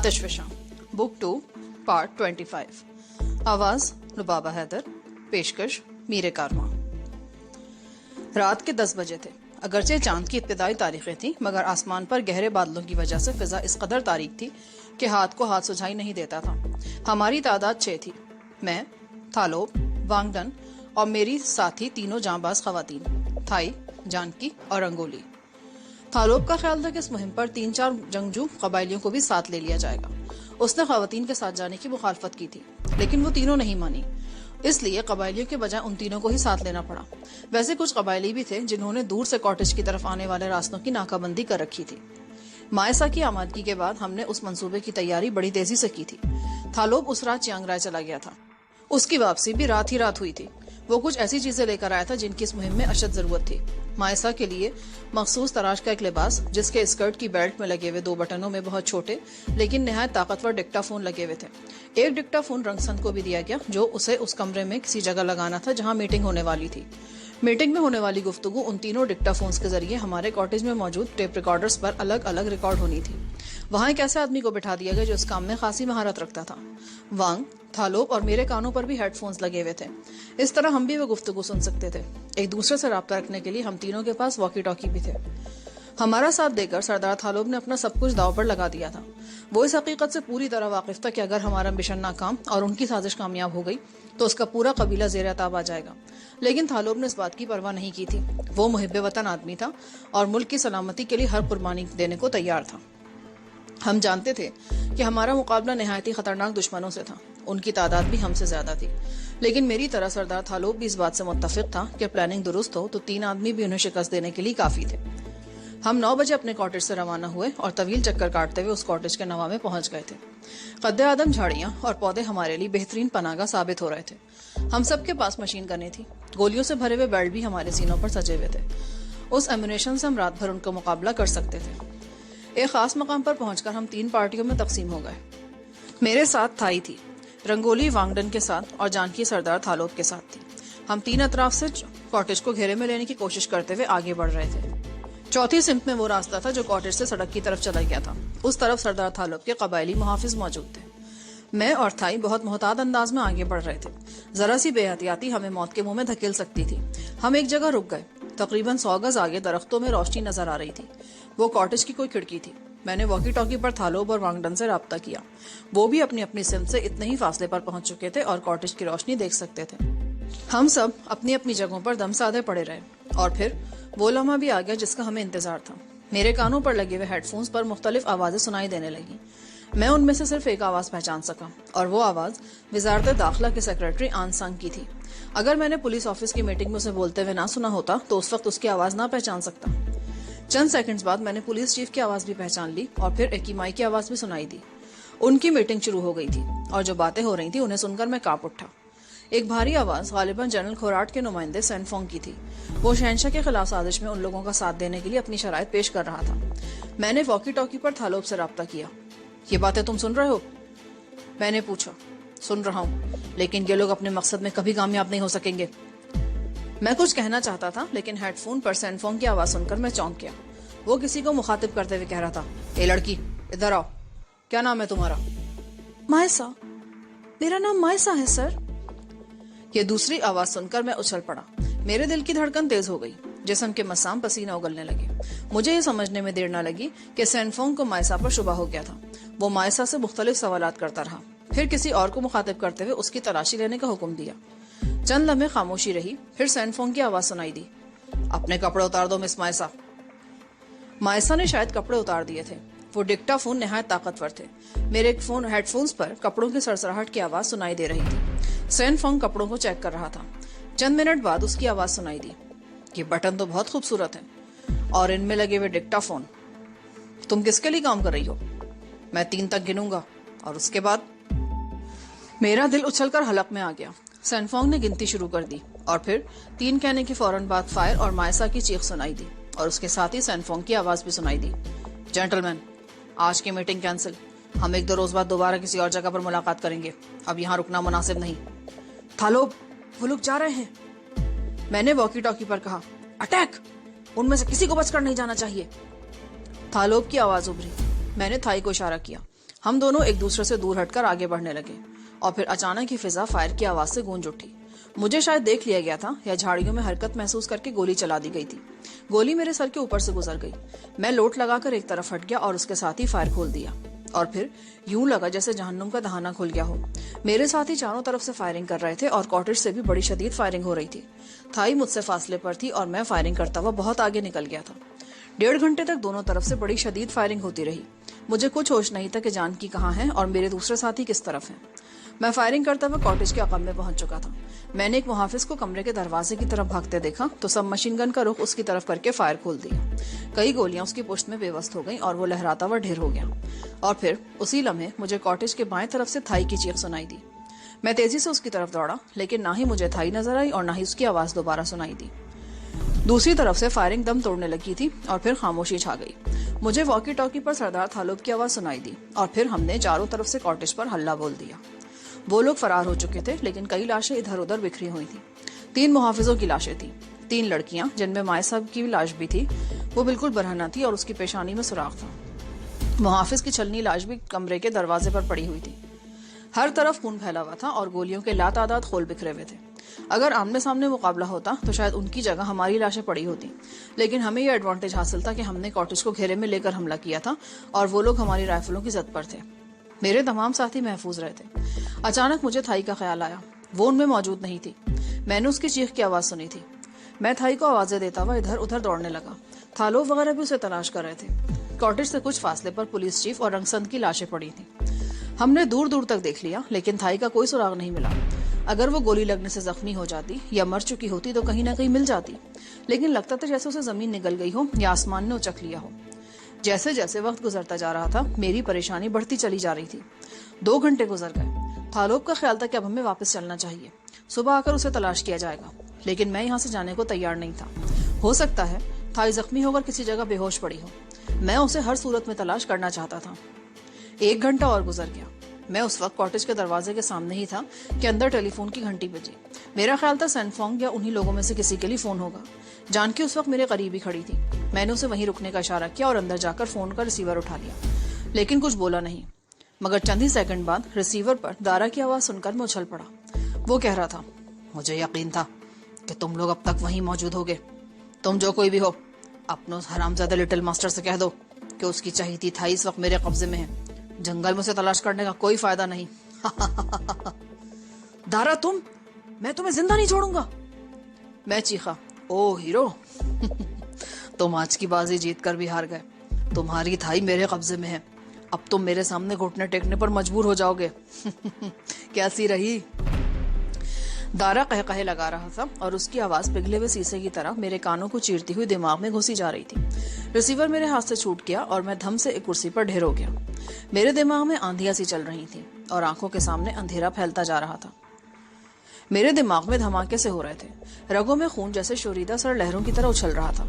आतिश विशां, book 2, part 25। आवाज लुबाबा हैदर, पेशकश मीरे कारवां। रात के 10 बजे थे। अगरचे चांद की इब्तिदाई तारीखें थी, मगर आसमान पर गहरे बादलों की वजह से फिजा इस कदर तारीक थी कि हाथ को हाथ सुझाई नहीं देता था। हमारी तादाद 6 थी। मैं, थालोब, वांगडन और मेरी साथी तीनों जांबाज खवातीन, थाई, जानकी और रंगोली। थालोब का ख्याल था कि इस मुहिम पर 3-4 जंगजू कबाइलियों को भी साथ ले लिया जाएगा। उसने खवातीन के साथ जाने की मुखालफत की थी, लेकिन वो तीनों नहीं मानी। इसलिए कबाइलियों के बजाय उन तीनों को ही साथ लेना पड़ा। वैसे कुछ कबाइली भी थे जिन्होंने दूर से कॉटेज की तरफ आने वाले रास्तों की नाकाबंदी कर रखी थी। मायसा की आमादगी के बाद हमने उस मंसूबे की तैयारी बड़ी तेजी से की थी। थालोब उस रात चियांग राय चला गया था। उसकी वापसी भी रात ही रात हुई थी। वो कुछ ऐसी चीजें लेकर आया था जिनकी इस मुहिम में अशद जरूरत थी। मायसा के लिए मखसूस तराश का एक लिबास, जिसके स्कर्ट की बेल्ट में लगे हुए 2 बटनों में बहुत छोटे लेकिन निहायत ताकतवर डिक्टाफोन लगे हुए थे। एक डिक्टाफोन रंगसंत को भी दिया गया, जो उसे उस कमरे में किसी जगह लगाना था जहां मीटिंग होने वाली थी। मीटिंग में होने वाली गुफ्तगू उन तीनों डिक्टाफोन्स के जरिए हमारे कॉटेज में मौजूद टेप रिकॉर्डर्स पर अलग अलग रिकॉर्ड होनी थी। वहां एक ऐसे आदमी को बिठा दिया गया जो इस काम में खासी महारत रखता था। वांग, थालोब और मेरे कानों पर भी हेडफोन्स लगे हुए थे। इस तरह हम भी वो गुफ्तगू सुन सकते थे। एक दूसरे से राब्ता रखने के लिए हम तीनों के पास वॉकी टॉकी भी थे। हमारा साथ देकर सरदार थालोब ने अपना सब कुछ दाव पर लगा दिया था। वो इस हकीकत से पूरी तरह वाकिफ था कि अगर हमारा मिशन नाकाम और उनकी साजिश कामयाब हो गई तो उसका पूरा कबीला ज़ेर ताब आ जाएगा। लेकिन थालोब ने इस बात की परवाह नहीं की थी। वो मुहिब्बे वतन आदमी था और मुल्क की सलामती के लिए हर कुर्बानी देने को तैयार था। हम जानते थे कि हमारा मुकाबला नहायत ही खतरनाक दुश्मनों से था। उनकी तादाद भी हमसे ज्यादा थी, लेकिन मेरी तरह सरदार थालोब भी इस बात से मुत्तफिक था कि प्लानिंग दुरुस्त हो तो 3 आदमी भी उन्हें शिकस्त देने के लिए काफी थे। हम 9 बजे अपने कॉटेज से रवाना हुए और तवील चक्कर काटते हुए उस कॉटेज के नवा में पहुंच गए थे। कद्दे आदम झाड़ियां और पौधे हमारे लिए बेहतरीन पनागा साबित हो रहे थे। हम सबके पास मशीन गनें थी। गोलियों से भरे हुए बेल्ट भी हमारे सीनों पर सजे हुए थे। उस एम्यूनेशन से हम रात भर उनका मुकाबला कर सकते थे। एक खास मकाम पर पहुंचकर हम 3 पार्टियों में तकसीम हो गए। मेरे साथ थाई थी, रंगोली वांगडन के साथ और जानकी सरदार थालोब के साथ थी। हम 3 अतराफ से कॉटेज को घेरे में लेने की कोशिश करते हुए आगे बढ़ रहे थे। चौथी सिम्त में वो रास्ता था जो कॉटेज से सड़क की तरफ चला गया था। उस तरफ सरदार थालोब के कबायली मुहाफिज मौजूद थे। मैं और थाई बहुत मोहतात अंदाज में आगे बढ़ रहे थे। जरा सी बेहतियाती हमें मौत के मुंह में धकेल सकती थी। हम एक जगह रुक गए। तकरीबन 100 गज आगे दरख्तों में रोशनी नजर आ रही थी। वो कॉटेज की कोई खिड़की थी। मैंने वॉकी टॉकी पर थालोब और वांगडन से राब्ता किया। वो भी अपनी अपनी सिम्त से इतने ही फासले पर पहुंच चुके थे और कॉटेज की रोशनी देख सकते थे। हम सब अपनी अपनी जगहों पर दम साधे पड़े रहे और फिर वो लम्हा भी आ गया जिसका हमें इंतजार था। मेरे कानों पर लगे हुए हेडफोन्स पर मुख्तलिफ आवाजें सुनाई देने लगी। मैं उनमें से सिर्फ एक आवाज पहचान सका और वो आवाज वजारत दाखिला के सेक्रेटरी आन सांग की थी। अगर मैंने पुलिस ऑफिस की मीटिंग में उसे बोलते हुए ना सुना होता तो उस वक्त उसकी आवाज ना पहचान सकता। चंद सेकंड्स बाद मैंने पुलिस चीफ की आवाज भी पहचान ली और फिर एकीमाई की आवाज भी सुनाई दी। उनकी मीटिंग शुरू हो गई थी और जो बातें हो रही थी उन्हें सुनकर मैं कांप उठा। एक भारी आवाज गालिबन जनरल खोराट के नुमाइंदे सैनफोंग की थी। वो शहनशाह के खिलाफ साजिश में उन लोगों का साथ देने के लिए अपनी शराइत पेश कर रहा था। मैंने वॉकी टॉकी पर थालोब से राब्ता किया। ये बातें तुम सुन रहे हो? मैंने पूछा। सुन रहा हूँ, लेकिन ये लोग अपने मकसद में कभी कामयाब नहीं हो सकेंगे। मैं कुछ कहना चाहता था, लेकिन हेडफोन पर सैनफोंग की आवाज सुनकर मैं चौंक गया। वो किसी को मुखातिब करते हुए कह रहा था, ए लड़की, इधर आओ। क्या नाम है तुम्हारा? मायसा। मेरा नाम मायसा है सर। ये दूसरी आवाज सुनकर मैं उछल पड़ा। मेरे दिल की धड़कन तेज हो गई, जिस्म के मसाम पसीना उगलने लगे। मुझे ये समझने में देर न लगी कि सैनफोंग को मायसा पर शुबा हो गया था। वो मायसा से मुख्तलिफ सवालात करता रहा, फिर किसी और को मुखातिब करते हुए उसकी तलाशी लेने का हुक्म दिया। चंद लम्हे खामोशी रही, फिर सैनफोंग की आवाज सुनाई दी, अपने कपड़े उतार दो मिस मायसा। मायसा ने शायद कपड़े उतार दिए थे। वो डिक्टाफोन निहायत ताकतवर थे। मेरे हेडफोन्स पर कपड़ों की सरसराहट की आवाज सुनाई दे रही थी। सैनफोंग कपड़ों को चेक कर रहा था। चंद मिनट बाद उसकी आवाज सुनाई दी, ये बटन तो बहुत खूबसूरत है और इनमें लगे हुए डिक्टाफोन। तुम किसके लिए काम कर रही हो? मैं 3 तक गिनूंगा और उसके बाद। मेरा दिल उछलकर हलक में आ गया। सैनफोंग ने गिनती शुरू कर दी और फिर 3 कहने के फौरन बाद फायर और मायसा की चीख सुनाई दी और उसके साथ ही सैनफोंग की आवाज भी सुनाई दी। जेंटलमैन, आज की मीटिंग कैंसिल। हम 1-2 रोज बाद दोबारा किसी और जगह पर मुलाकात करेंगे। अब यहाँ रुकना मुनासिब नहीं। थालोब, वो लोग जा रहे हैं। मैंने वॉकी टॉकी पर कहा, अटैक! उनमें से किसी को बचकर नहीं जाना चाहिए। थालोब की आवाज उभरी। मैंने थाई को इशारा किया। ہم دونوں ایک دوسرے سے دور ہٹ کر آگے بڑھنے لگے اور پھر اچانک ہی فضا فائر کی آواز سے گونج اٹھی. مجھے شاید دیکھ لیا گیا تھا یا جھاڑیوں میں حرکت محسوس کر کے گولی چلا دی گئی تھی. گولی میرے سر کے اوپر سے گزر گئی. میں لوٹ لگا کر ایک طرف ہٹ گیا اور اس کے ساتھ ہی فائر کھول دیا اور پھر یوں لگا جیسے جہنم کا دہانہ کھل گیا ہو. میرے ساتھی چاروں طرف سے فائرنگ کر رہے تھے اور کاٹیج سے بھی بڑی شدید فائرنگ ہو رہی تھی. تھائی مجھ سے فاصلے پر تھی اور میں فائرنگ کرتا ہوا بہت آگے نکل گیا تھا. 1.5 گھنٹے تک دونوں طرف سے بڑی شدید فائرنگ ہوتی رہی. مجھے کچھ ہوش نہیں تھا کہ جانکی کہاں ہے اور میرے دوسرے ساتھی کس طرف ہیں. میں فائرنگ کرتا ہوا کاٹیج کے عقب میں پہنچ چکا تھا. میں نے ایک محافظ کو کمرے کے دروازے کی طرف بھاگتے دیکھا تو سب مشین گن کا رخ اس کی طرف کر کے فائر کھول دیا. کئی گولیاں اس کی پشت میں بے وست ہو گئیں اور وہ لہراتا ہوا ڈھیر ہو گیا. اور پھر اسی لمحے مجھے کاٹیج کے بائیں طرف سے تھائی کی چیخ سنائی دی. میں تیزی سے اس کی طرف دوڑا لیکن نہ ہی مجھے تھائی نظر آئی اور نہ ہی اس کی آواز دوبارہ سنائی دی. دوسری طرف سے فائرنگ دم توڑنے لگی تھی اور پھر خاموشی چھا گئی. مجھے واکی ٹاکی پر سردار تھالوب کی آواز سنائی دی اور پھر ہم نے چاروں طرف سے کاٹیج پر ہلہ بول دیا. وہ لوگ فرار ہو چکے تھے لیکن کئی لاشیں ادھر ادھر بکھری ہوئی تھیں. 3 محافظوں کی لاشیں تھیں. 3 لڑکیاں جن میں مائے صاحب کی لاش بھی تھی. وہ بالکل برہنہ تھی اور اس کی پیشانی میں سراخ تھا. محافظ کی چھلنی لاش بھی کمرے کے دروازے پر پڑی ہوئی تھی. ہر طرف خون پھیلا ہوا تھا اور گولیوں کے لاتعداد خول بکھرے ہوئے تھے. اگر آمنے سامنے مقابلہ ہوتا تو شاید ان کی جگہ ہماری لاشیں پڑی ہوتی لیکن ہمیں یہ ایڈوانٹیج حاصل تھا کہ ہم نے کاٹیج کو گھیرے میں لے کر حملہ کیا تھا اور وہ لوگ ہماری رائفلوں کی زد پر تھے. میرے تمام ساتھی محفوظ رہے تھے. اچانک مجھے تھائی کا خیال آیا. وہ ان میں موجود نہیں تھی. میں نے اس کی چیخ کی آواز سنی تھی. میں تھائی کو آوازیں دیتا ہوا ادھر ادھر دوڑنے لگا. تھالوب وغیرہ بھی اسے تلاش کر رہے تھے. کاٹیج سے کچھ فاصلے پر پولیس چیف اور رنگسند کی لاشیں پڑی تھیں. ہم نے دور دور تک دیکھ لیا لیکن تھائی کا کوئی سراغ نہیں ملا. اگر وہ گولی لگنے سے زخمی ہو جاتی یا مر چکی ہوتی تو کہیں نہ کہیں مل جاتی لیکن لگتا تھا جیسے اسے زمین نگل گئی ہو یا آسمان نے اچک لیا ہو. جیسے جیسے وقت گزرتا جا رہا تھا میری پریشانی بڑھتی چلی جا رہی تھی. 2 گھنٹے گزر گئے. تھالوب کا خیال تھا کہ اب ہمیں واپس چلنا چاہیے. صبح آ کر اسے تلاش کیا جائے گا لیکن میں یہاں سے جانے کو تیار نہیں تھا. ہو سکتا ہے تھائی زخمی ہو کر کسی جگہ بے ہوش پڑی ہو. میں اسے ہر صورت میں تلاش کرنا چاہتا تھا. 1 گھنٹہ اور گزر گیا. میں اس وقت کاٹیج کے دروازے کے سامنے ہی تھا کہ اندر ٹیلی فون کی گھنٹی بجی. میرا خیال تھا سینفونگ یا انہی لوگوں میں سے کسی کے لیے فون ہوگا. جانکی اس وقت میرے قریب ہی کھڑی تھی. میں نے اسے وہیں رکنے کا اشارہ کیا اور اندر جا کر فون کا ریسیور اٹھا لیا لیکن کچھ بولا نہیں. مگر چند ہی سیکنڈ بعد ریسیور پر دارا کی آواز سن کر میں اچھل پڑا. وہ کہہ رہا تھا مجھے یقین تھا کہ تم لوگ اب تک وہیں موجود ہوگے. تم جو کوئی بھی ہو اپنے اس حرامزادہ لٹل ماسٹر سے کہہ دو کہ اس کی چہیتی تھائی اس وقت میرے قبضے میں ہے. جنگل میں اسے تلاش کرنے کا کوئی فائدہ نہیں. دارا میں تمہیں زندہ نہیں چھوڑوں گا. میں چیخا او ہیرو تم آج کی بازی جیت کر بھی ہار گئے. تمہاری تھائی میرے قبضے میں ہے. اب تم میرے سامنے گھٹنے ٹیکنے پر مجبور ہو جاؤ گے. کیسی رہی؟ دارا قہقہے لگا رہا تھا اور اس کی آواز پگھلے ہوئے سیسے کی طرح میرے کانوں کو چیرتی ہوئی دماغ میں گھسی جا رہی تھی. ریسیور میرے ہاتھ سے چھوٹ گیا اور میں دھم سے ایک کرسی پر ڈھیر ہو گیا. میرے دماغ میں آندھیاں سی چل رہی تھیں اور آنکھوں کے سامنے اندھیرا پھیلتا جا رہا تھا. میرے دماغ میں دھماکے سے ہو رہے تھے. رگوں میں خون جیسے شوریدہ سر لہروں کی طرح اچھل رہا تھا.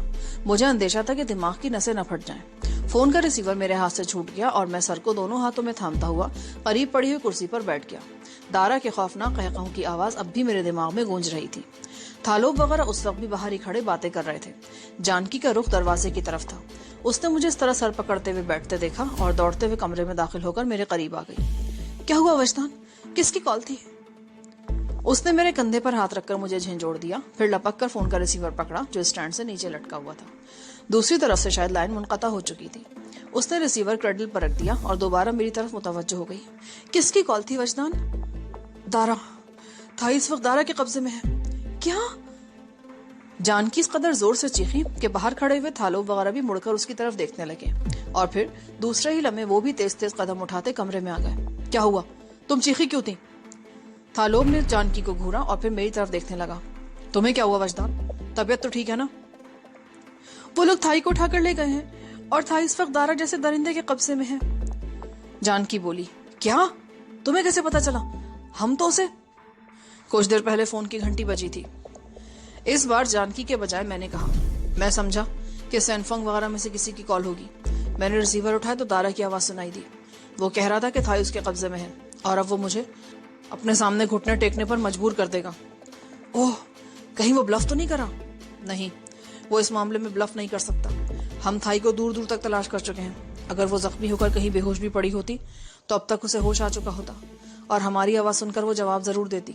مجھے اندیشہ تھا کہ دماغ کی نسیں نہ پھٹ جائیں. فون کا ریسیور میرے ہاتھ سے چھوٹ گیا اور میں سر کو دونوں ہاتھوں میں تھامتا ہوا قریب پڑی ہوئی کرسی پر بیٹھ گیا. دارا کے خوفناک قہقہوں کی آواز اب بھی میرے دماغ میں گونج رہی تھی. تھالوب وغیرہ اس وقت بھی باہر ہی کھڑے باتیں کر رہے تھے. جانکی کا رخ دروازے کی طرف تھا. اس نے مجھے اس طرح سر پکڑتے ہوئے بیٹھتے دیکھا اور دوڑتے ہوئے کمرے میں داخل ہو کر میرے قریب آ گئی. کیا ہوا وجدان؟ کس کی کال تھی؟ اس نے میرے کندھے پر ہاتھ رکھ کر مجھے جھنجھوڑ دیا. پھر لپک کر فون کا ریسیور پکڑا جو اسٹینڈ سے نیچے لٹکا ہوا تھا. دوسری طرف سے شاید لائن منقطع ہو چکی تھی. اس نے ریسیور کریڈل پر رکھ دیا اور دوبارہ میری طرف متوجہ ہو گئی. کس کی کال تھی وجدان؟ دارا. تھائی اس وقت دارا کے قبضے میں ہے. کیا؟ جانکی اس قدر زور سے چیخی کہ باہر کھڑے ہوئے تھالوب وغیرہ بھی مڑ کر اس کی طرف دیکھنے لگے اور پھر دوسرے ہی لمحے وہ بھی تیز تیز قدم اٹھاتے کمرے میں آ گئے. کیا ہوا؟ تم چیخی کیوں تھی؟ تھالوب نے جانکی کو گھورا اور پھر میری طرف دیکھنے لگا. تمہیں کیا ہوا وجدان؟ طبیعت تو ٹھیک ہے نا؟ وہ لوگ تھائی کو اٹھا کر لے گئے ہیں اور تھائی اس وقت دارا جیسے درندے کے قبضے میں ہے. جانکی بولی. کیا؟ تمہیں کیسے پتا چلا؟ ہم تو اسے کچھ دیر پہلے فون کی گھنٹی بجی تھی. اس بار جانکی کے بجائے میں نے کہا. میں سمجھا کہ سینفنگ وغیرہ میں سے کسی کی کال ہوگی. میں نے ریسیور اٹھایا تو دارا کی آواز سنائی دی. وہ کہہ رہا تھا کہ تھائی اس کے قبضے میں ہے اور اب وہ مجھے اپنے سامنے گھٹنے ٹیکنے پر مجبور کر دے گا. اوہ، کہیں وہ بلف تو نہیں کرا؟ نہیں، وہ اس معاملے میں بلف نہیں کر سکتا. ہم تھائی کو دور دور تک تلاش کر چکے ہیں. اگر وہ زخمی ہو کر کہیں بے ہوش بھی پڑی ہوتی तो अब तक उसे होश आ चुका होता और हमारी आवाज सुनकर वो जवाब जरूर देती।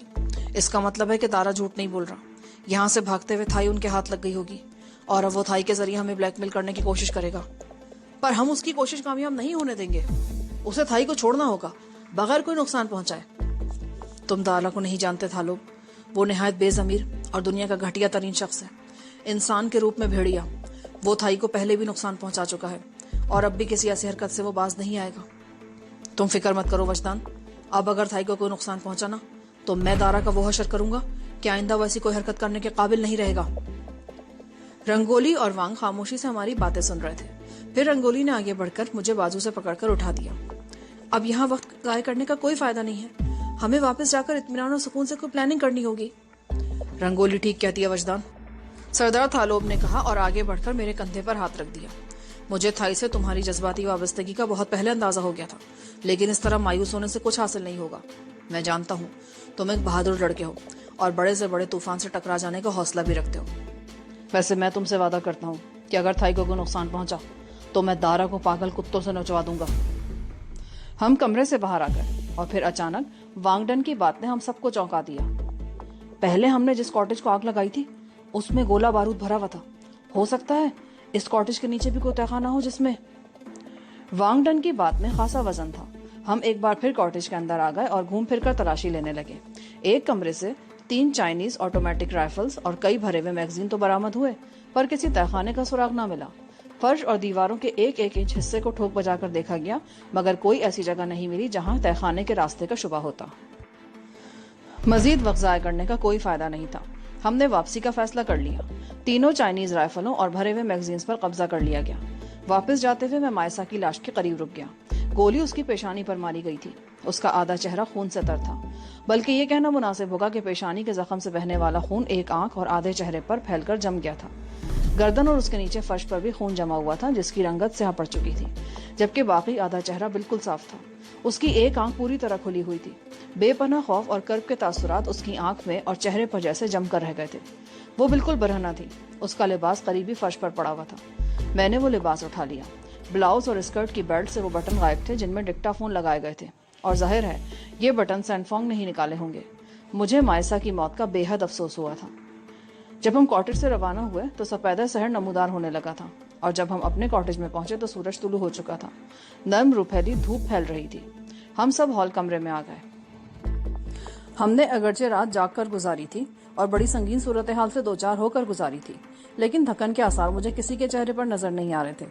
इसका मतलब है कि तारा झूठ नहीं बोल रहा। यहाँ से भागते हुए थाई उनके हाथ लग गई होगी और अब वो थाई के जरिए हमें ब्लैकमेल करने की कोशिश करेगा, पर हम उसकी कोशिश कामयाब नहीं होने देंगे। उसे थाई को छोड़ना होगा बगैर कोई नुकसान पहुंचाए। तुम दारा को नहीं जानते था लोग, वो निहायत बेजमीर और दुनिया का घटिया तरीन शख्स है, इंसान के रूप में भेड़िया। वो थाई को पहले भी नुकसान पहुंचा चुका है और अब भी किसी ऐसी हरकत से वो बाज नहीं आएगा। तुम फिक्र मत करो वजदान, अब अगर थाई को कोई नुकसान पहुंचा ना तो मैं दारा का वो हशर करूंगा कि आइंदा वैसी कोई हरकत करने के काबिल नहीं रहेगा। रंगोली और वांग खामोशी से हमारी बातें सुन रहे थे। फिर रंगोली ने आगे बढ़कर मुझे बाजू से पकड़कर उठा दिया। अब यहाँ वक्त जाया करने का कोई फायदा नहीं है, हमें वापस जाकर इत्मीनान और सुकून से कोई प्लानिंग करनी होगी। रंगोली ठीक कहती है वजदान, सरदार थालोब ने कहा और आगे बढ़कर मेरे कंधे पर हाथ रख दिया। मुझे थाई से तुम्हारी जज्बाती वाबस्तगी का बहुत पहले अंदाजा हो गया था, लेकिन इस तरह मायूस होने से कुछ हासिल नहीं होगा। मैं जानता हूँ तुम एक बहादुर लड़के हो और बड़े से बड़े तूफान से टकरा जाने का हौसला भी रखते हो। वैसे मैं तुमसे वादा करता हूँ कि अगर थाई को कोई नुकसान पहुंचा तो मैं दारा को पागल कुत्तों से नचवा दूंगा। हम कमरे से बाहर आ गए और फिर अचानक वांगडन की बात ने हम सबको चौंका दिया। पहले हमने जिस कॉटेज को आग लगाई थी उसमें गोला बारूद भरा हुआ था। हो सकता है इस कॉटेज के नीचे भी कोई तहखाना हो जिसमें। वांगडन की बात में खासा वजन था। हम एक बार फिर कॉटेज के अंदर आ गए और घूम फिर कर तलाशी लेने लगे। एक कमरे से 3 चाइनीज ऑटोमेटिक राइफल्स और कई भरे हुए मैगजीन तो बरामद हुए, पर किसी तहखाने का सुराग ना मिला। फर्श और दीवारों के एक एक इंच हिस्से को ठोक बजाकर देखा गया, मगर कोई ऐसी जगह नहीं मिली जहां तहखाने के रास्ते का शुबा होता। मजीद वक्त ज़ाया करने का कोई फायदा नहीं था। हमने वापसी का फैसला कर लिया। तीनों चाइनीज राइफलों और भरे हुए मैगजीन्स पर कब्जा कर लिया गया। वापस जाते हुए मैं मायसा की लाश के करीब रुक गया। गोली उसकी पेशानी पर मारी गई थी। उसका आधा चेहरा खून से तर था, बल्कि ये कहना मुनासिब होगा कि पेशानी के जख्म से बहने वाला खून एक आंख और आधे चेहरे पर फैलकर जम गया था। गर्दन और उसके नीचे फर्श पर भी खून जमा हुआ था, जिसकी रंगत स्याह पड़ चुकी थी, जबकि बाकी आधा चेहरा बिल्कुल साफ था। उसकी एक आंख पूरी तरह खुली हुई थी। बेपनाह खौफ और कर्ब के तासुरात उसकी आंख में और चेहरे पर जैसे जमकर रह गए थे। वो बिल्कुल बरहना थी। उसका लिबास करीबी फर्श पर पड़ा हुआ था। मैंने वो लिबास उठा लिया। ब्लाउज और स्कर्ट की बेल्ट से वो बटन गायब थे जिनमें डिक्टाफोन लगाए गए थे, और जाहिर है ये बटन सैनफोंग नहीं निकाले होंगे। मुझे मायसा की मौत का बेहद अफसोस हुआ था। जब हम कॉटेज से रवाना हुए तो सफेदा शहर नमूदार होने लगा था, और जब हम अपने कॉटेज में पहुंचे तो सूरज तुलू हो चुका था। नर्म रुपहली धूप फैल रही थी। हम सब हॉल कमरे में आ गए। हमने अगरचे रात जाग कर गुजारी थी और बड़ी संगीन सूरत हाल से 2-4 होकर गुजारी थी, लेकिन थकन के आसार मुझे किसी के चेहरे पर नजर नहीं आ रहे थे।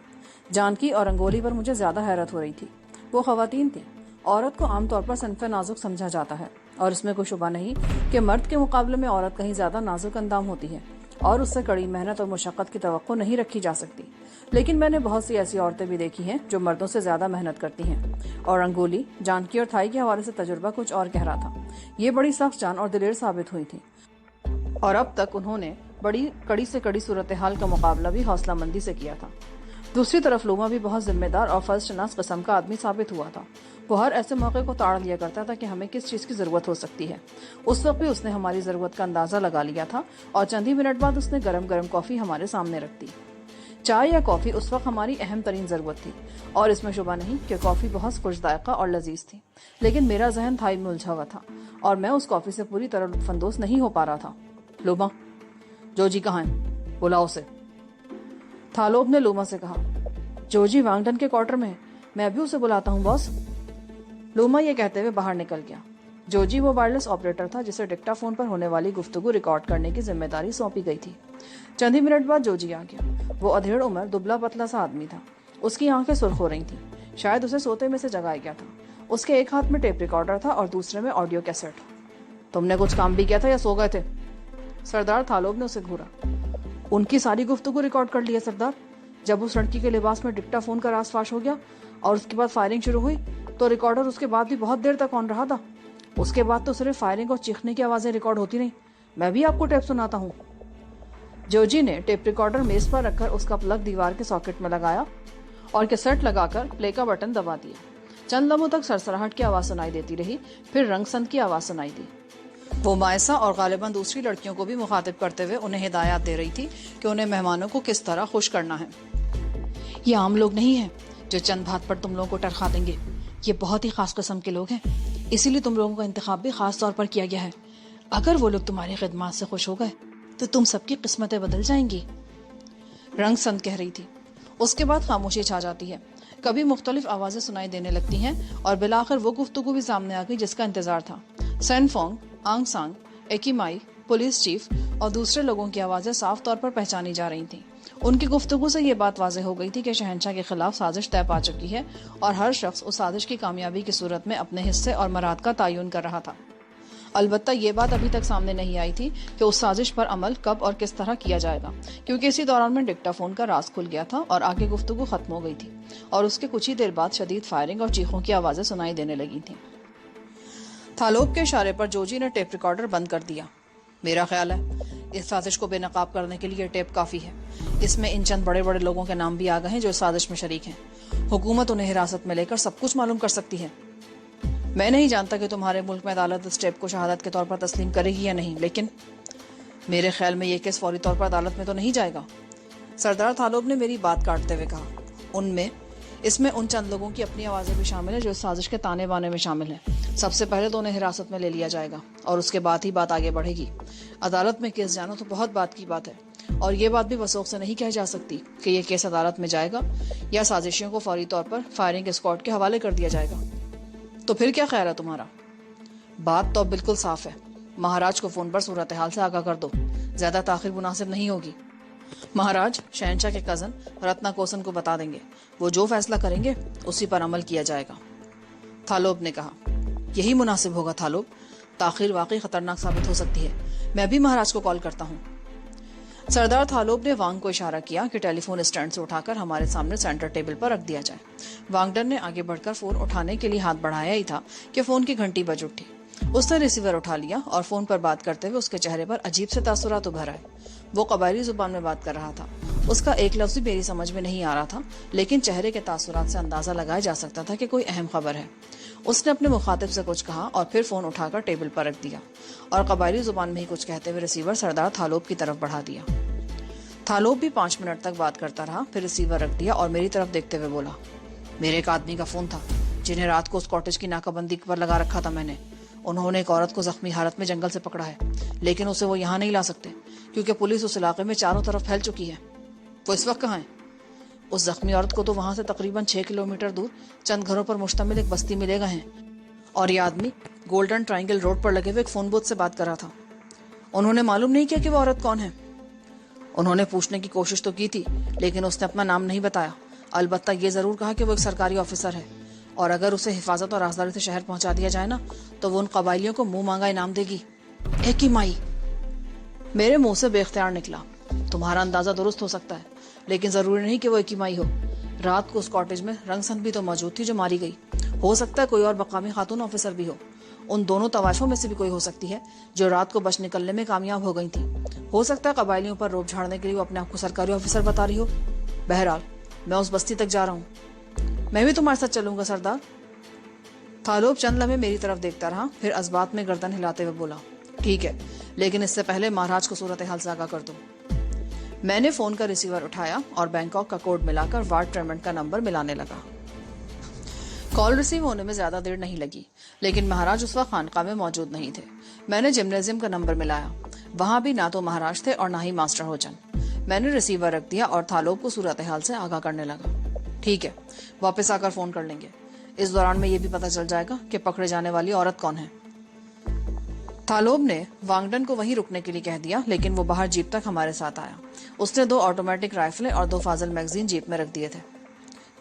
जानकी और रंगोली पर मुझे ज्यादा हैरत हो रही थी। वो खवातीन थी। औरत को आमतौर पर सनफे नाजुक समझा जाता है, और इसमें कोई शुबा नहीं कि मर्द के मुकाबले में औरत कहीं ज्यादा नाजुक अंदाम होती है और उससे कड़ी मेहनत और मुशक्कत की तवक्को नहीं रखी जा सकती। लेकिन मैंने बहुत सी ऐसी औरतें भी देखी हैं जो मर्दों से ज्यादा मेहनत करती हैं, और रंगोली, जानकी और थाई के हवाले से तजुर्बा कुछ और कह रहा था। ये बड़ी सख्त जान और दिलेर साबित हुई थी, और अब तक उन्होंने बड़ी कड़ी से कड़ी सूरत हाल का मुकाबला भी हौसलामंदी से किया था। दूसरी तरफ लूमा भी बहुत जिम्मेदार और फर्जशनास किस्म का आदमी साबित हुआ था। वो हर ऐसे मौके को ताड़ लिया करता था कि हमें किस चीज की जरूरत हो सकती है। उस वक्त भी उसने हमारी जरूरत का अंदाजा लगा लिया था, और चंद ही मिनट बाद उसने गरम गरम कॉफी हमारे सामने रख दी। चाय या कॉफी उस वक्त हमारी अहम तरीन जरूरत थी, और इसमें शुबा नहीं कि कॉफी बहुत खुश जायका और लजीज थी। लेकिन मेरा जहन थाई में उलझा हुआ था और मैं उस कॉफी से पूरी तरह लुत्फानंदोज नहीं हो पा रहा था। लूमा, जोजी कहाँ है? बुलाओ उसे। थालोब ने लूमा से कहा। जोजी वांगडन के क्वार्टर में है, मैं अभी उसे बुलाता हूँ बॉस। लूमा ये कहते हुए बाहर निकल गया। जोजी वो वायरलेस ऑपरेटर था जिसे डिक्टाफोन पर होने वाली गुफ्तगू रिकॉर्ड करने की जिम्मेदारी सौंपी गई थी। चंद ही मिनट बाद जोजी आ गया। वो अधेड़ उम्र दुबला पतला सा आदमी था। उसकी आंखें सुर्ख हो रही थी, शायद उसे सोते में से जगाया गया था। उसके एक हाथ में टेप रिकॉर्डर था और दूसरे में ऑडियो कैसेट। तुमने कुछ काम भी किया था या सो गए थे? सरदार थालोब ने उसे घूरा। उनकी सारी गुफ्तगू रिकॉर्ड कर ली है सरदार। जब उस लड़की के लिबास में डिक्टाफोन का राज फाश हो गया और उसके बाद फायरिंग शुरू हुई तो रिकॉर्डर उसके बाद भी बहुत देर तक ऑन रहा था। उसके बाद तो सिर्फ फायरिंग और चीखने की आवाजें रिकॉर्ड होती रही। मैं भी आपको टेप सुनाता हूँ। जोजी ने टेप रिकॉर्डर मेज पर रखकर उसका प्लग दीवार के सॉकेट में लगाया और कैसेट लगाकर प्ले का बटन दबा दिया। चंद लम्हों तक सरसराहट की आवाज सुनाई देती रही, फिर रंगसंत की आवाज सुनाई दी। वो मायसा और गालिबन दूसरी लड़कियों को भी मुखातिब करते हुए उन्हें हिदायत दे रही थी कि उन्हें मेहमानों को किस तरह खुश करना है। ये आम लोग नहीं है जो चंद बात पर तुम लोगों को टरखा देंगे। یہ بہت ہی خاص قسم کے لوگ ہیں، اسی لیے تم لوگوں کا انتخاب بھی خاص طور پر کیا گیا ہے۔ اگر وہ لوگ تمہاری خدمات سے خوش ہو گئے تو تم سب کی قسمتیں بدل جائیں گی۔ رنگ سند کہہ رہی تھی۔ اس کے بعد خاموشی چھا جاتی ہے۔ کبھی مختلف آوازیں سنائی دینے لگتی ہیں اور بالآخر وہ گفتگو بھی سامنے آ گئی جس کا انتظار تھا۔ سین فونگ، آنگ سانگ، ایکی مائی، پولیس چیف اور دوسرے لوگوں کی آوازیں صاف طور پر پہچانی جا رہی تھیں۔ ان کی گفتگو سے یہ بات واضح ہو گئی تھی کہ شہنشاہ کے خلاف سازش طے پا چکی ہے اور ہر شخص اس سازش کی کامیابی کی صورت میں اپنے حصے اور مراد کا تعین کر رہا تھا۔ البتہ یہ بات ابھی تک سامنے نہیں آئی تھی کہ اس سازش پر عمل کب اور کس طرح کیا جائے گا، کیونکہ اسی دوران میں ڈکٹا فون کا راز کھل گیا تھا اور آگے گفتگو ختم ہو گئی تھی اور اس کے کچھ ہی دیر بعد شدید فائرنگ اور چیخوں کی آوازیں سنائی دینے لگی تھیں۔ تھالوب کے اشارے پر جوجی نے ٹیپ ریکارڈر بند کر دیا۔ میرا خیال ہے اس سازش کو بے نقاب کرنے کے لیے یہ ٹیپ کافی ہے۔ اس میں ان چند بڑے بڑے لوگوں کے نام بھی آ گئے ہیں جو اس سازش میں شریک ہیں۔ حکومت انہیں حراست میں لے کر سب کچھ معلوم کر سکتی ہے۔ میں نہیں جانتا کہ تمہارے ملک میں عدالت اس ٹیپ کو شہادت کے طور پر تسلیم کرے گی یا نہیں، لیکن میرے خیال میں یہ کیس فوری طور پر عدالت میں تو نہیں جائے گا۔ سردار تھالوب نے میری بات کاٹتے ہوئے کہا، اس میں ان چند لوگوں کی اپنی آوازیں بھی شامل ہیں جو اس سازش کے تانے بانے میں شامل ہیں۔ سب سے پہلے تو انہیں حراست میں لے لیا جائے گا اور اس کے بعد ہی بات آگے بڑھے گی۔ عدالت میں کیس جانا تو بہت بات کی بات ہے، اور یہ بات بھی وثوق سے نہیں کہی جا سکتی کہ یہ کیس عدالت میں جائے گا یا سازشیوں کو فوری طور پر فائرنگ اسکواڈ کے حوالے کر دیا جائے گا۔ تو پھر کیا خیال ہے تمہارا؟ بات تو بالکل صاف ہے۔ مہاراج کو فون پر صورتحال سے آگاہ کر دو، زیادہ تاخیر مناسب نہیں ہوگی۔ مہاراج شہنشاہ کے کزن رتنا کوسن کو بتا دیں گے، وہ جو فیصلہ کریں گے اسی پر عمل کیا جائے گا۔ تھالوب نے کہا، یہی مناسب ہوگا تھالوب، تاخیر واقعی خطرناک ثابت ہو سکتی ہے۔ میں بھی مہاراج کو کال کرتا ہوں۔ سردار تھالوب نے وانگ کو اشارہ کیا کہ ٹیلی فون اسٹینڈ سے اٹھا کر ہمارے سامنے سینٹر ٹیبل پر رکھ دیا جائے۔ وانگڈن نے آگے بڑھ کر فون اٹھانے کے لیے ہاتھ بڑھایا ہی تھا کہ فون کی گھنٹی بج اٹھی۔ اس نے ریسیور اٹھا لیا اور فون پر بات کرتے ہوئے اس کے چہرے پر عجیب سے تاثرات ابھر آئے۔ وہ قبائلی زبان میں بات کر رہا تھا۔ اس کا ایک لفظ بھی میری سمجھ میں نہیں آ رہا تھا، لیکن چہرے کے تاثرات سے اندازہ لگایا جا سکتا تھا کہ کوئی اہم خبر ہے۔ اس نے اپنے مخاطب سے کچھ کہا اور پھر فون اٹھا کر ٹیبل پر رکھ دیا اور قبائلی زبان میں ہی کچھ کہتے ہوئے ریسیور سردار تھالوب کی طرف بڑھا دیا۔ تھالوب بھی 5 منٹ تک بات کرتا رہا، پھر ریسیور رکھ دیا اور میری طرف دیکھتے ہوئے بولا، میرے ایک آدمی کا فون تھا جنہیں رات کو اس کاٹیج کی ناکہ بندی پر لگا رکھا تھا میں نے۔ انہوں نے ایک عورت کو زخمی حالت میں جنگل سے پکڑا ہے، لیکن اسے وہ یہاں نہیں لا سکتے کیونکہ پولیس اس علاقے میں چاروں طرف پھیل چکی ہے۔ وہ اس وقت کہاں ہے؟ اس زخمی عورت کو تو وہاں سے تقریباً 6 کلومیٹر دور چند گھروں پر مشتمل ایک بستی میں لے گئے ہیں، اور یہ آدمی گولڈن ٹرائنگل روڈ پر لگے ہوئے ایک فون بوتھ سے بات کر رہا تھا۔ انہوں نے معلوم نہیں کیا کہ وہ عورت کون ہے؟ انہوں نے پوچھنے کی کوشش تو کی تھی، لیکن اس نے اپنا نام نہیں بتایا۔ البتہ یہ ضرور کہا کہ وہ ایک سرکاری آفیسر ہے، اور اگر اسے حفاظت اور رازداری سے شہر پہنچا دیا جائے نا تو وہ ان قبائلیوں کو منہ مانگا انعام دے گی۔ ایکی مائی، میرے منہ سے بے اختیار نکلا۔ تمہارا اندازہ درست ہو سکتا ہے، لیکن ضروری نہیں کہ وہ ایکی مائی ہو۔ رات کو اس کاٹیج میں رنگ سند بھی تو موجود تھی جو ماری گئی۔ ہو سکتا ہے کوئی اور مقامی خاتون آفیسر بھی ہو۔ ان دونوں تواشوں میں سے بھی کوئی ہو سکتی ہے جو رات کو بچ نکلنے میں کامیاب ہو گئی تھی۔ ہو سکتا ہے قبائلیوں پر روب جھاڑنے کے لیے وہ اپنے آپ کو سرکاری آفیسر بتا رہی ہو۔ بہرحال میں اس بستی تک جا رہا ہوں۔ میں بھی تمہارے ساتھ چلوں گا سردار۔ تھالوب چند لمحے میری طرف دیکھتا رہا، پھر اسبات میں گردن ہلاتے ہوئے بولا، ٹھیک ہے، لیکن اس سے پہلے مہاراج کو صورتحال سے آگاہ کر دو۔ میں نے فون کا ریسیور اٹھایا اور بینکاک کا کوڈ ملا کر وارڈ ٹریمنٹ کا نمبر ملانے لگا۔ کال ریسیو ہونے میں زیادہ دیر نہیں لگی، لیکن مہاراج اس وقت خانقاہ میں موجود نہیں تھے۔ میں نے جمنازیم کا نمبر ملایا، وہاں بھی نہ تو مہاراج تھے اور نہ ہی ماسٹر ہوچن۔ میں نے ریسیور رکھ دیا اور تھالوب کو صورتحال سے آگاہ کرنے لگا۔ ٹھیک ہے، واپس آ کر فون کر لیں گے۔ اس دوران میں یہ بھی پتہ چل جائے گا کہ پکڑے جانے والی عورت کون ہے۔ تھالوب نے وانگڈن کو وہیں رکنے کے لیے کہہ دیا، لیکن وہ باہر جیپ تک ہمارے ساتھ آیا۔ اس نے 2 آٹومیٹک رائفلیں اور 2 فازل میگزین جیپ میں رکھ دیے تھے۔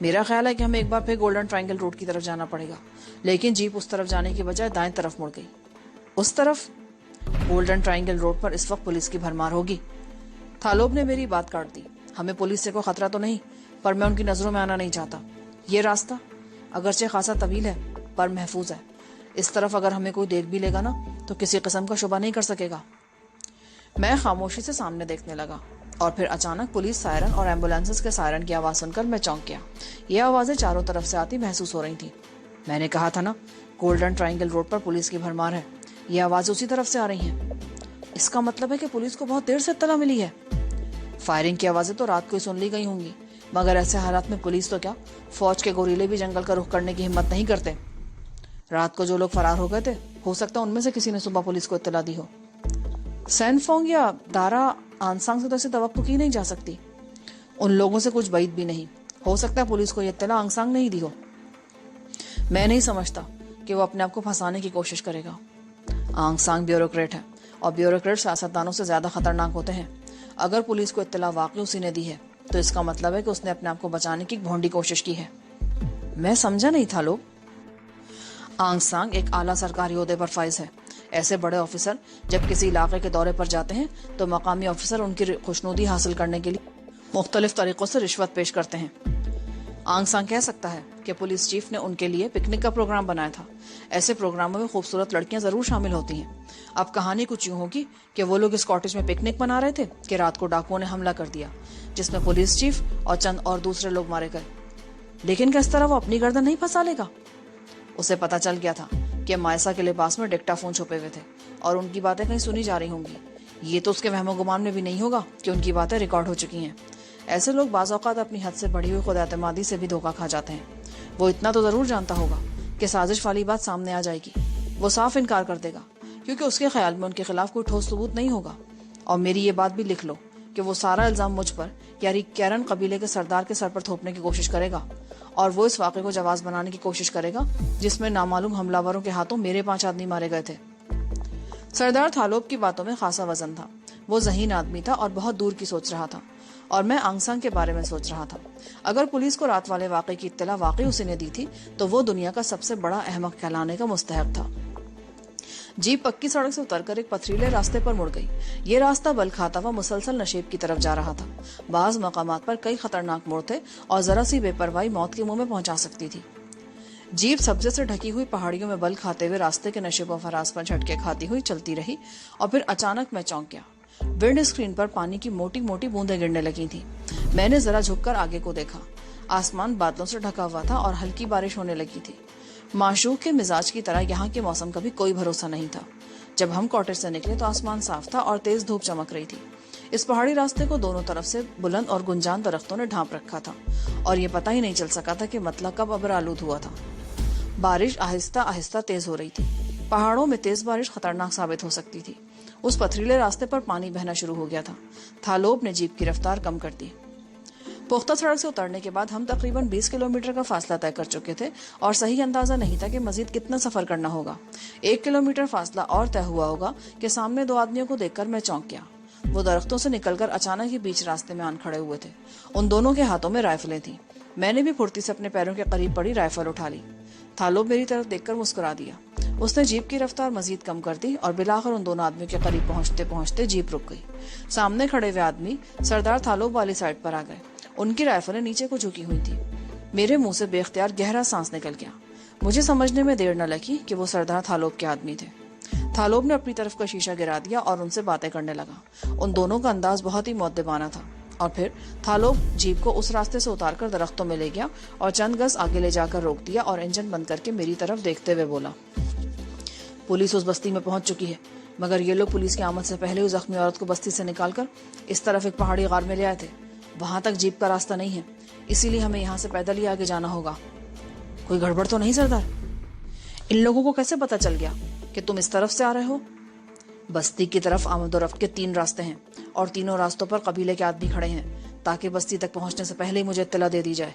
میرا خیال ہے کہ ہمیں ایک بار پھر گولڈن ٹرائنگل روڈ کی طرف جانا پڑے گا، لیکن جیپ اس طرف جانے کی بجائے دائیں طرف مڑ گئی۔ اس طرف؟ گولڈن ٹرائنگل روڈ پر اس وقت پولیس کی بھرمار ہوگی۔ تھالوب نے میری بات کاٹ دی۔ ہمیں پولیس سے کوئی خطرہ تو نہیں، پر میں ان کی نظروں میں آنا نہیں چاہتا۔ یہ راستہ اگرچہ خاصا طویل ہے پر محفوظ ہے۔ اس طرف اگر ہمیں کوئی دیکھ بھی لے گا نا تو کسی قسم کا شبہ نہیں کر سکے گا۔ میں خاموشی سے سامنے دیکھنے لگا اور پھر اچانک پولیس سائرن اور ایمبولینسز کے سائرن کی آواز سن کر میں چونک گیا۔ یہ آوازیں چاروں طرف سے آتی محسوس ہو رہی تھیں۔ میں نے کہا تھا نا، گولڈن ٹرائنگل روڈ پر پولیس کی بھرمار ہے۔ یہ آوازیں اسی طرف سے آ رہی ہیں۔ اس کا مطلب ہے کہ پولیس کو بہت دیر سے اطلاع ملی ہے۔ فائرنگ کی آوازیں تو رات کو ہی سن لی گئی ہوں گی، मगर ऐसे हालात में पुलिस तो क्या, फौज के गोरीले भी जंगल का रुख करने की हिम्मत नहीं करते। रात को जो लोग फरार हो गए थे, हो सकता है उनमें से किसी ने सुबह पुलिस को इत्तला दी हो। सैनफोंग या दारा आंसांग से तो ऐसे तवक्को की नहीं जा सकती। उन लोगों से कुछ बैद भी नहीं। हो सकता है पुलिस को ये इत्तला आंसांग नहीं दी हो। मैं नहीं समझता कि वो अपने आप को फंसाने की कोशिश करेगा। आंसांग ब्यूरोक्रेट है और ब्यूरोक्रेट सियासतदानों से ज्यादा खतरनाक होते हैं। अगर पुलिस को इत्तला वाकई उसी ने दी है तो इसका मतलब है कि उसने अपने आप को बचाने की भोंडी कोशिश की है। मैं समझा नहीं था लोग। आंसांग एक आला सरकारी ओहदे पर फाइज है। ऐसे बड़े ऑफिसर जब किसी इलाके के दौरे पर जाते हैं तो मकामी ऑफिसर उनकी खुशनुदी हासिल करने के लिए मुख्तलिफ तरीकों से रिश्वत पेश करते हैं। आंसांग कह सकता है कि पुलिस चीफ ने उनके लिए पिकनिक का प्रोग्राम बनाया था। ऐसे प्रोग्रामों में खूबसूरत लड़कियां जरूर शामिल होती हैं। अब कहानी कुछ यूं होगी कि वो लोग इस कॉटेज में पिकनिक मना रहे थे कि रात को डाकुओं ने हमला कर दिया, जिसमें पुलिस चीफ और चंद और दूसरे लोग मारे गए। लेकिन किस तरह वो अपनी गर्दन नहीं फंसा लेगा? उसे पता चल गया था कि मायसा के लिबास में डिक्टाफोन छुपे हुए थे और उनकी बातें कहीं सुनी जा रही होंगी। ये तो उसके वहमो गुमान में भी नहीं होगा कि उनकी बातें रिकॉर्ड हो चुकी हैं। ऐसे लोग बाज़ औक़ात अपनी हद से बढ़ी हुई खुद-एतमादी से भी धोखा खा जाते हैं। वो इतना तो जरूर जानता होगा कि साजिश वाली बात सामने आ जाएगी। वो साफ इनकार कर देगा क्योंकि उसके ख्याल में उनके खिलाफ कोई ठोस सबूत नहीं होगा। और मेरी ये बात भी लिख लो कि वो सारा इल्जाम मुझ पर यानी कैरन कबीले के सरदार के सर पर थोपने की कोशिश करेगा और वो इस वाक़े को जवाज़ बनाने की कोशिश करेगा जिसमें नामालूम हमलावरों के हाथों मेरे 5 आदमी मारे गए थे। सरदार थालोब की बातों में खासा वजन था। वो ज़हीन आदमी था और बहुत दूर की सोच रहा था और मैं आंसांग के बारे में सोच रहा था। अगर पुलिस को रात वाले वाक़े की इत्तला वाकई उसी ने दी थी तो वो दुनिया का सबसे बड़ा अहमक कहलाने का मुस्तहक था। जीप पक्की सड़क से उतरकर एक पथरीले रास्ते पर मुड़ गई। ये रास्ता बल खाता हुआ मुसलसल नशेब की तरफ जा रहा था। बाज मकामात पर कई खतरनाक मोड़ थे और जरा सी बेपरवाही मौत के मुंह में पहुंचा सकती थी। जीप सब्जे से ढकी हुई पहाड़ियों में बल खाते हुए रास्ते के नशेब व फराज पर झटके खाती हुई चलती रही और फिर अचानक मैं चौंक गया। विंड स्क्रीन पर पानी की मोटी मोटी बूंदें गिरने लगी थी। मैंने जरा झुककर आगे को देखा। आसमान बादलों से ढका हुआ था और हल्की बारिश होने लगी थी। माशूक के मिजाज की तरह यहाँ के मौसम का भी कोई भरोसा नहीं था। जब हम कॉटेज से निकले तो आसमान साफ था और तेज धूप चमक रही थी। इस पहाड़ी रास्ते को दोनों तरफ से बुलंद और गुंजान दरख्तों ने ढांप रखा था और ये पता ही नहीं चल सका था कि मतलब कब अब्र आलूद हुआ था। बारिश आहिस्ता आहिस्ता तेज हो रही थी। पहाड़ों में तेज बारिश खतरनाक साबित हो सकती थी। उस पथरीले रास्ते पर पानी बहना शुरू हो गया था। थालोब ने जीप की रफ्तार कम कर दी। पुख्ता सड़क से उतरने के बाद हम तकरीबन 20 किलोमीटर का फासला तय कर चुके थे और सही अंदाजा नहीं था कि मजीद कितना सफर करना होगा। 1 किलोमीटर फासला और तय हुआ होगा कि सामने 2 आदमियों को देखकर मैं चौंक गया। वो दरख्तों से निकलकर अचानक ही बीच रास्ते में आन खड़े हुए थे। उन दोनों के हाथों में राइफलें थी। मैंने भी फुर्ती से अपने पैरों के करीब पड़ी राइफल उठा ली। थालोब मेरी तरफ देखकर मुस्कुरा दिया। उसने जीप की रफ्तार मजीद कम कर दी और बिलाखिर उन दोनों आदमियों के करीब पहुंचते पहुंचते जीप रुक गई। सामने खड़े हुए आदमी सरदार थालोब वाली साइड पर आ गए। उनकी राइफलें नीचे को झुकी हुई थी। मेरे मुंह से बेख्तियार गहरा सांस निकल गया। मुझे समझने में देर न लगी कि वो सरदार थालोब के आदमी थे। थालोब ने अपनी तरफ का शीशा गिरा दिया और उनसे बातें करने लगा। उन दोनों का अंदाज बहुत ही मुअद्दिबाना था। और फिर थालोब जीप को उस रास्ते से उतारकर दरख्तों में ले गया और चंद गज आगे ले जाकर रोक दिया और इंजन बंद करके मेरी तरफ देखते हुए बोला, पुलिस उस बस्ती में पहुंच चुकी है, मगर ये लोग पुलिस की आमद से पहले उस जख्मी औरत को बस्ती से निकालकर इस तरफ एक पहाड़ी गार में ले आए थे। वहां तक जीप का रास्ता नहीं है, इसीलिए हमें यहाँ से पैदल ही आगे जाना होगा। कोई गड़बड़ तो नहीं सरदार? इन लोगों को कैसे पता चल गया कि तुम इस तरफ से आ रहे हो? बस्ती की तरफ आमदोरफ्त के 3 रास्ते हैं और तीनों रास्तों पर कबीले के आदमी खड़े हैं ताकि बस्ती तक पहुंचने से पहले ही मुझे इत्तला दे दी जाए।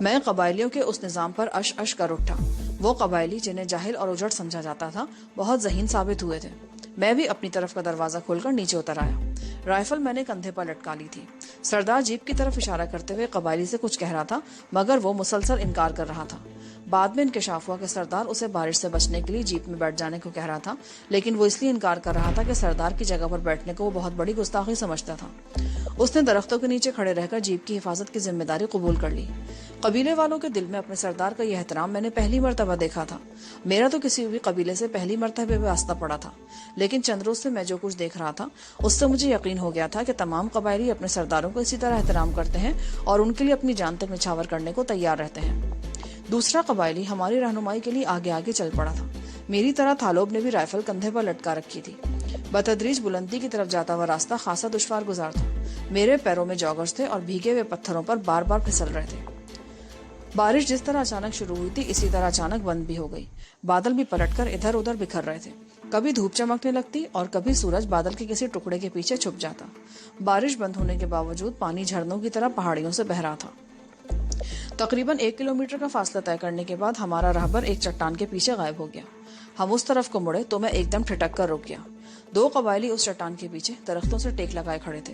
मैं कबायलियों के उस निजाम पर अश अश कर उठा। वो कबायली जिन्हें जाहिल और उजड़ समझा जाता था बहुत ज़हीन साबित हुए थे। मैं भी अपनी तरफ का दरवाजा खोलकर नीचे उतर आया। राइफल मैंने कंधे पर लटका ली थी। सरदार जीप की तरफ इशारा करते हुए कबायली से कुछ कह रहा था, मगर वो मुसलसल इनकार कर रहा था। बाद में इंकशाफ हुआ कि सरदार उसे बारिश से बचने के लिए जीप में बैठ जाने को कह रहा था, लेकिन वो इसलिए इनकार कर रहा था कि सरदार की जगह पर बैठने को वो बहुत बड़ी गुस्ताखी समझता था। उसने दरख्तों के नीचे खड़े रहकर जीप की हिफाजत की जिम्मेदारी कबूल कर ली। कबीले वालों के दिल में अपने सरदार का यह एहतराम मैंने पहली मर्तबा देखा था। मेरा तो किसी भी कबीले से पहली मर्तबे में वास्ता पड़ा था, लेकिन चंद रोज से मैं जो कुछ देख रहा था उससे मुझे यकीन हो गया था कि तमाम कबायली अपने सरदारों को इसी तरह एहतराम करते हैं और उनके लिए अपनी जान तक निछावर करने को तैयार रहते हैं। दूसरा कबायली हमारी रहनुमाई के लिए आगे आगे चल पड़ा था। मेरी तरह थालोब ने भी राइफल कंधे पर लटका रखी थी। बतदरीज बुलंदी की तरफ जाता हुआ रास्ता खासा दुश्वार गुजार था। मेरे पैरों में जॉगर्स थे और भीगे हुए पत्थरों पर बार बार फिसल रहे थे। बारिश जिस तरह अचानक शुरू हुई थी इसी तरह अचानक बंद भी हो गई। बादल भी पलटकर इधर उधर बिखर रहे थे। कभी धूप चमकने लगती और कभी सूरज बादल के किसी टुकड़े के पीछे छुप जाता। बारिश बंद होने के बावजूद पानी झरनों की तरह पहाड़ियों से बह रहा था। तकरीबन 1 किलोमीटर का फासला तय करने के बाद हमारा राहबर एक चट्टान के पीछे गायब हो गया। हम उस तरफ को मुड़े तो मैं एकदम ठिठक कर रुक गया। 2 कबायली उस चट्टान के पीछे दरख्तों से टेक लगाए खड़े थे।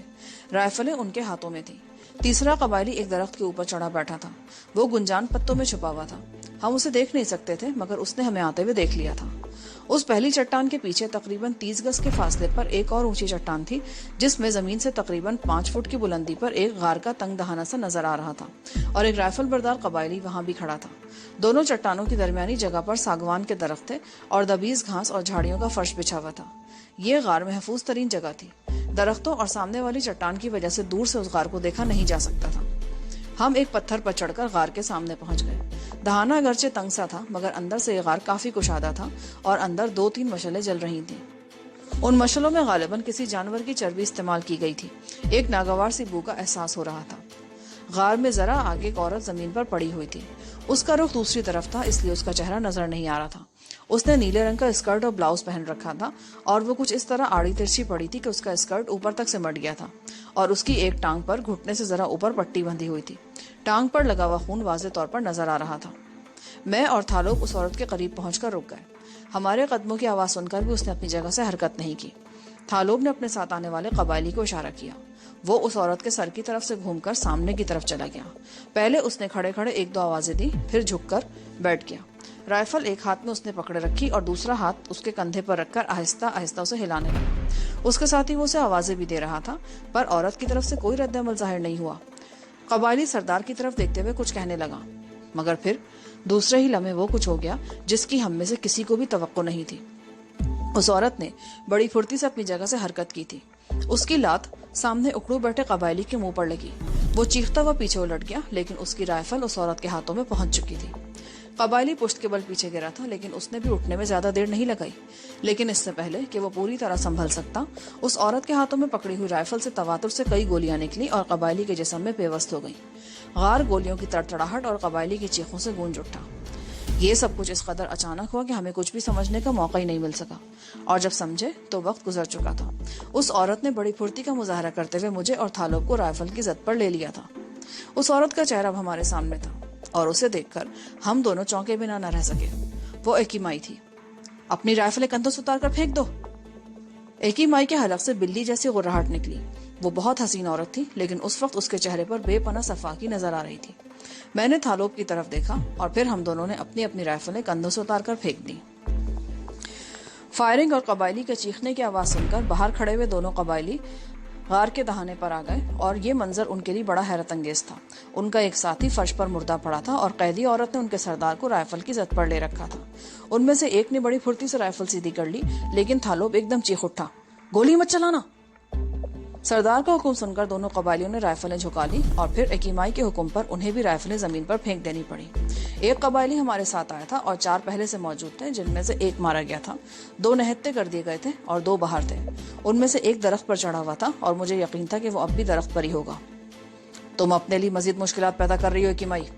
राइफलें उनके हाथों में थी। तीसरा कबायली एक दरख्त के ऊपर चढ़ा बैठा था। वो गुंजान पत्तों में छुपा हुआ था। हम उसे देख नहीं सकते थे, मगर उसने हमें आते हुए देख लिया था। उस पहली चट्टान के पीछे तकरीबन 30 गज के फासले पर एक और ऊंची चट्टान थी, जिसमें जमीन से तकरीबन 5 फुट की बुलंदी पर एक गार का तंग दहाना सा नजर आ रहा था और एक राइफल बरदार कबायली वहां भी खड़ा था। दोनों चट्टानों की दरमियानी जगह पर सागवान के दरख्त थे और दबीज घास और झाड़ियों का फर्श बिछा हुआ था। ये गार महफूज तरीन जगह थी। दरख्तों और सामने वाली चट्टान की वजह से दूर से उस गार को देखा नहीं जा सकता था। हम एक पत्थर पर चढ़कर गार के सामने पहुंच गए। दहाना अगरचे तंग सा था, मगर अंदर से ये गार काफी कुशादा था और अंदर 2-3 मशलें जल रही थीं। उन मशलों में गालिबन किसी जानवर की चर्बी इस्तेमाल की गई थी। एक नागवार सी बू का एहसास हो रहा था। गार में जरा आगे एक औरत जमीन पर पड़ी हुई थी। उसका रुख दूसरी तरफ था, इसलिए उसका चेहरा नजर नहीं आ रहा था। उसने नीले रंग का स्कर्ट और ब्लाउज पहन रखा था और वो कुछ इस तरह आड़ी तिरछी पड़ी थी कि उसका स्कर्ट ऊपर तक सिमट गया था और उसकी एक टांग पर घुटने से जरा ऊपर पट्टी बंधी हुई थी। टांग पर लगा हुआ खून वाज़ेह तौर पर नजर आ रहा था। मैं और थालोब उस औरत के करीब पहुंचकर रुक गए। हमारे कदमों की आवाज सुनकर भी उसने अपनी जगह से हरकत नहीं की। थालोब ने अपने साथ आने वाले कबायली को इशारा किया। वो उस औरत के सर की तरफ से घूमकर सामने की तरफ चला गया। पहले उसने खड़े खड़े 1-2 आवाजें दी, फिर झुककर बैठ गया। राइफल एक हाथ में उसने पकड़े रखी और दूसरा हाथ उसके कंधे पर रखकर आहिस्ता आहिस्ता उसे हिलाने लगा। उसके साथ ही वो उसे आवाजें भी दे रहा था, पर औरत की तरफ से कोई रद्द-ए-अमल जाहिर नहीं हुआ। कबायली सरदार की तरफ देखते हुए कुछ कहने लगा, मगर फिर दूसरे ही लम्हे वो कुछ हो गया जिसकी हम में से किसी को भी तवक्को नहीं थी। उस औरत ने बड़ी फुर्ती से अपनी जगह से हरकत की थी। उसकी लात सामने उखड़ू बैठे कबायली के मुंह पर लगी। वो चीखता हुआ पीछे उलट गया, लेकिन उसकी राइफल उस औरत के हाथों में पहुंच चुकी थी। कबायली पुश्त के बल पीछे गिरा था, लेकिन उसने भी उठने में ज्यादा देर नहीं लगाई। लेकिन इससे पहले कि वो पूरी तरह संभल सकता, उस औरत के हाथों में पकड़ी हुई राइफल से तवातुर से कई गोलियां निकली और कबायली के जिस्म में पेवस्त हो गई। गार गोलियों की तड़तड़ाहट और कबायली की चीखों से गूंज उठा। ये सब कुछ इस कदर अचानक हुआ कि हमें कुछ भी समझने का मौका ही नहीं मिल सका, और जब समझे तो वक्त गुजर चुका था। उस औरत ने बड़ी फुर्ती का मुजाहरा करते हुए मुझे और थालोब को राइफल की जद पर ले लिया था। उस औरत का चेहरा अब हमारे सामने था और उसे देखकर हम दोनों चौंके बिना न रह सके। वो एकी माई थी। अपनी राइफलें कंधों से उतार कर फेंक दो। एकी माई के हलक से बिल्ली जैसी गुर्राहट निकली। वो बहुत हसीन औरत थी, लेकिन उस वक्त उसके चेहरे पर बेपनाह सफाकी नजर आ रही थी। मैंने थालोब की तरफ देखा और फिर हम दोनों ने अपनी अपनी राइफलें कंधों से उतार कर फेंक दी। फायरिंग और कबायली के चीखने की आवाज सुनकर बाहर खड़े हुए दोनों कबायली गार के दहाने पर आ गए और ये मंजर उनके लिए बड़ा हैरत अंगेज था। उनका एक साथी फर्श पर मुर्दा पड़ा था और कैदी औरत ने उनके सरदार को राइफल की जद पर ले रखा था। उनमें से एक ने बड़ी फुर्ती से राइफल सीधी कर ली, लेकिन थालोब एकदम चीख उठा, गोली मत चलाना। सरदार का हुक्म सुनकर दोनों कबायलियों ने राइफलें झुका ली और फिर एकीमाई के हुक्म पर उन्हें भी राइफलें जमीन पर फेंक देनी पड़ी। एक कबायली हमारे साथ आया था और 4 पहले से मौजूद थे, जिनमें से एक मारा गया था। 2 निहत्ते कर दिए गए थे और 2 बाहर थे। उनमें से एक दरख्त पर चढ़ा हुआ था और मुझे यकीन था कि वो अब भी दरख्त पर ही होगा। तुम अपने लिए मजीद मुश्किलात पैदा कर रही हो एकीमाई,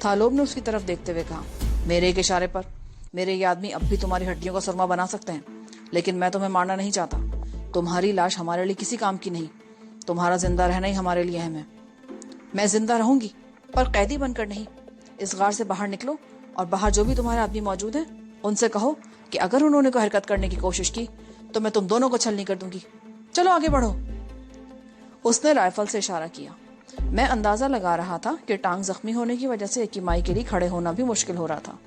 थालोब ने उसकी तरफ देखते हुए कहा। मेरे एक इशारे पर मेरे ये आदमी अब भी तुम्हारी हड्डियों का सुरमा बना सकते हैं, लेकिन मैं तुम्हें मारना नहीं चाहता। तुम्हारी लाश हमारे लिए किसी काम की नहीं। तुम्हारा जिंदा रहना ही हमारे लिए अहम है। मैं जिंदा रहूंगी, पर कैदी बनकर नहीं। इस गार से बाहर निकलो और बाहर जो भी तुम्हारे आदमी मौजूद हैं उनसे कहो कि अगर उन्होंने कोई हरकत करने की कोशिश की तो मैं तुम दोनों को छलनी कर दूंगी। चलो आगे बढ़ो। उसने राइफल से इशारा किया। मैं अंदाजा लगा रहा था कि टांग जख्मी होने की वजह से एकीमाई के लिए खड़े होना भी मुश्किल हो रहा था।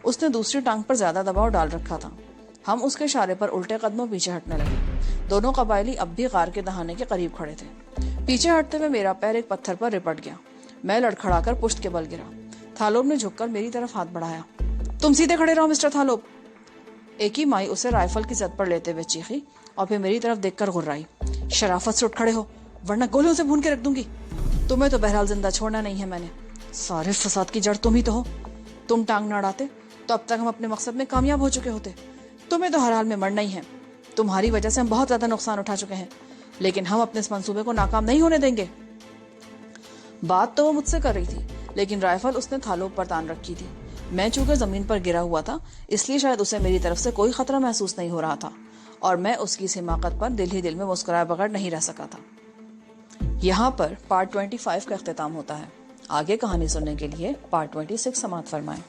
उसने दूसरी टांग पर ज्यादा दबाव डाल रखा था। हम उसके इशारे पर उल्टे कदमों पीछे हटने लगे। दोनों कबायली अब भी गार के दहाने के करीब खड़े थे। पीछे हटते हुए मेरा पैर एक पत्थर पर रिपट गया। मैं लड़खड़ाकर पुश्त के बल गिरा। थालोब ने झुककर मेरी तरफ हाथ बढ़ाया। तुम सीधे खड़े रहो मिस्टर थालोब। एकी माई उसे राइफल की जद पर लेते हुए चीखी और फिर मेरी तरफ देखकर गुर्राई। शराफत से उठ खड़े हो, वरना गोलियों से भून के रख दूंगी। तुम्हें तो बहरहाल जिंदा छोड़ना नहीं है। मैंने सारे फसाद की जड़ तुम ही तो हो। तुम टांग न अड़ाते तो अब तक हम अपने मकसद में कामयाब हो चुके होते। तुम्हें तो हर हाल में मरना ही है। तुम्हारी वजह से हम बहुत ज्यादा नुकसान उठा चुके हैं, لیکن ہم اپنے اس منصوبے کو ناکام نہیں ہونے دیں گے. بات تو وہ مجھ سے کر رہی تھی لیکن رائفل اس نے تھالوں پر تان رکھی تھی. میں چونکہ زمین پر گرا ہوا تھا اس لیے شاید اسے میری طرف سے کوئی خطرہ محسوس نہیں ہو رہا تھا اور میں اس کی اس حماقت پر دل ہی دل میں مسکرائے بغیر نہیں رہ سکا تھا. یہاں پر پارٹ 25 کا اختتام ہوتا ہے. آگے کہانی سننے کے لیے پارٹ 26 سماعت فرمائیں.